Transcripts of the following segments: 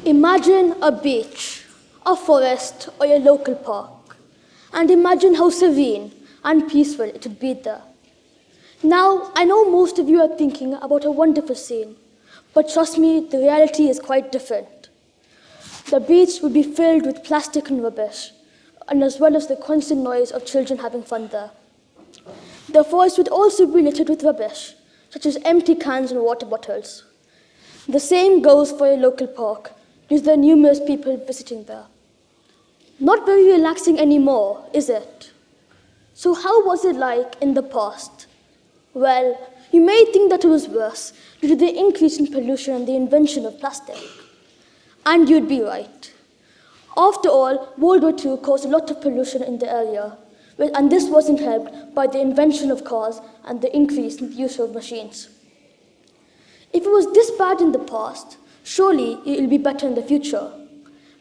Imagine a beach, a forest, or your local park, and imagine how serene and peaceful it would be there. Now, I know most of you are thinking about a wonderful scene, but trust me, the reality is quite different. The beach would be filled with plastic and rubbish, and as well as the constant noise of children having fun there. The forest would also be littered with rubbish, such as empty cans and water bottles. The same goes for your local park, due to the numerous people visiting there. Not very relaxing anymore, is it? So how was it like in the past? Well, you may think that it was worse due to the increase in pollution and the invention of plastic. And you'd be right. After all, World War II caused a lot of pollution in the area, and this wasn't helped by the invention of cars and the increase in the use of machines. If it was this bad in the past, surely it will be better in the future.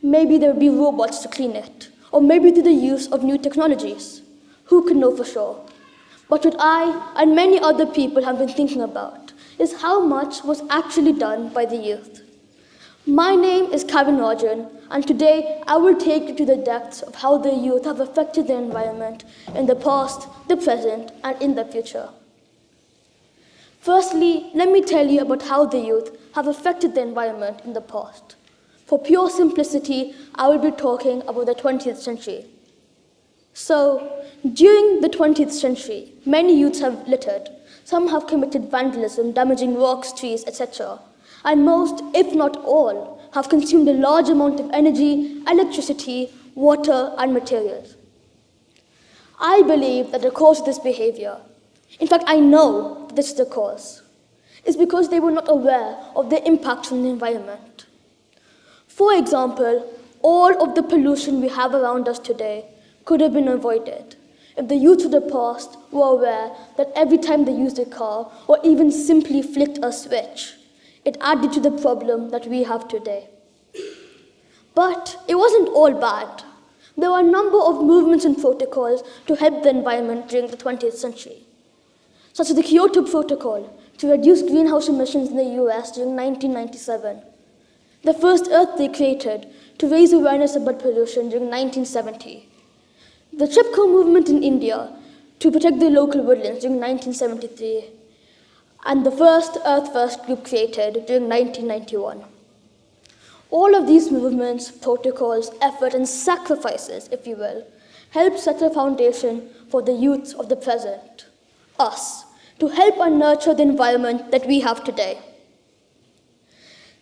Maybe there will be robots to clean it, or maybe through the use of new technologies. Who can know for sure? But what I and many other people have been thinking about is how much was actually done by the youth. My name is Kavin Rajan, and today I will take you to the depths of how the youth have affected the environment in the past, the present, and in the future. Firstly, let me tell you about how the youth have affected the environment in the past. For pure simplicity, I will be talking about the 20th century. So, during the 20th century, many youths have littered. Some have committed vandalism, damaging rocks, trees, etc. And most, if not all, have consumed a large amount of energy, electricity, water, and materials. I believe that the cause of this behavior, in fact, I know that this is the cause, is because they were not aware of the impact on the environment. For example, all of the pollution we have around us today could have been avoided if the youth of the past were aware that every time they used a car or even simply flicked a switch, it added to the problem that we have today. But it wasn't all bad. There were a number of movements and protocols to help the environment during the 20th century, such as the Kyoto Protocol to reduce greenhouse emissions in the US during 1997, the first Earth Day created to raise awareness about pollution during 1970, the Chipko movement in India to protect the local woodlands during 1973, and the first Earth First group created during 1991. All of these movements, protocols, effort, and sacrifices, if you will, helped set a foundation for the youth of the present, us, to help and nurture the environment that we have today.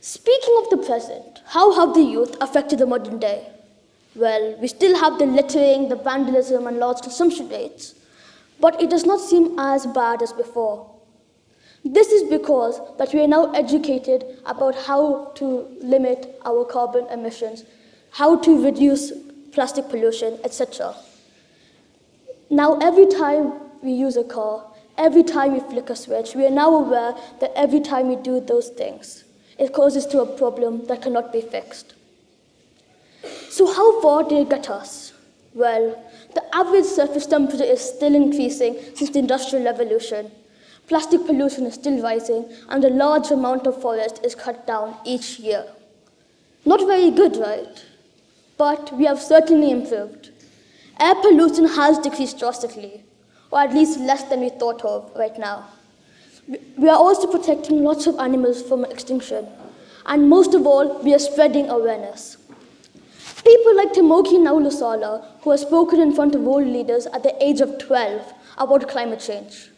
Speaking of the present, how have the youth affected the modern day? Well, we still have the littering, the vandalism, and large consumption rates, but it does not seem as bad as before. This is because that we are now educated about how to limit our carbon emissions, how to reduce plastic pollution, etc. Now, every time we use a car, every time we flick a switch, we are now aware that every time we do those things, it causes to a problem that cannot be fixed. So how far did it get us? Well, the average surface temperature is still increasing since the Industrial Revolution. Plastic pollution is still rising, and a large amount of forest is cut down each year. Not very good, right? But we have certainly improved. Air pollution has decreased drastically, or at least less than we thought of right now. We are also protecting lots of animals from extinction, and most of all, we are spreading awareness. People like Timoki Naulusala, who has spoken in front of world leaders at the age of 12 about climate change.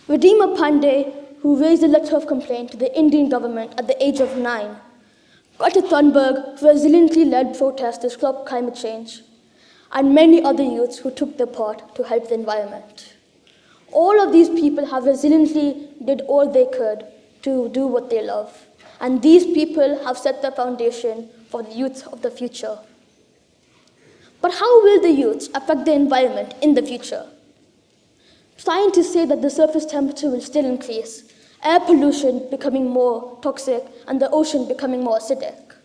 Redeema Pandey, who raised a letter of complaint to the Indian government at the age of 9. Greta Thunberg, who resiliently led protests to stop climate change. And many other youths who took their part to help the environment. All of these people have resiliently did all they could to do what they love. And these people have set the foundation for the youth of the future. But how will the youth affect the environment in the future? Scientists say that the surface temperature will still increase, air pollution becoming more toxic, and the ocean becoming more acidic.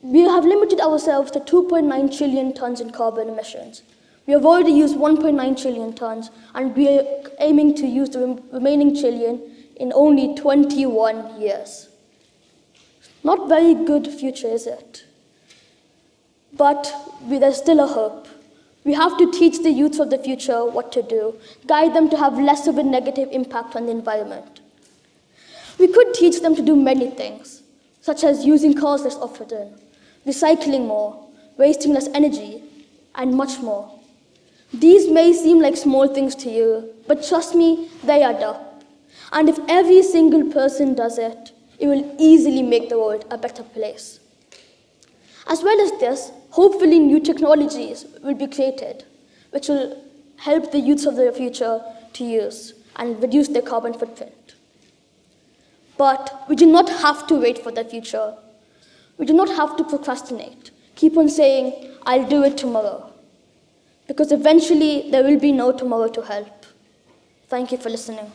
We have limited ourselves to 2.9 trillion tons in carbon emissions. We have already used 1.9 trillion tons, and we are aiming to use the remaining trillion in only 21 years. Not very good future, is it? But there's still a hope. We have to teach the youth of the future what to do, guide them to have less of a negative impact on the environment. We could teach them to do many things, such as using cars less often, recycling more, wasting less energy, and much more. These may seem like small things to you, but trust me, they add up. And if every single person does it, it will easily make the world a better place. As well as this, hopefully new technologies will be created, which will help the youths of the future to use and reduce their carbon footprint. But we do not have to wait for the future. We do not have to procrastinate. Keep on saying, I'll do it tomorrow. Because eventually there will be no tomorrow to help. Thank you for listening.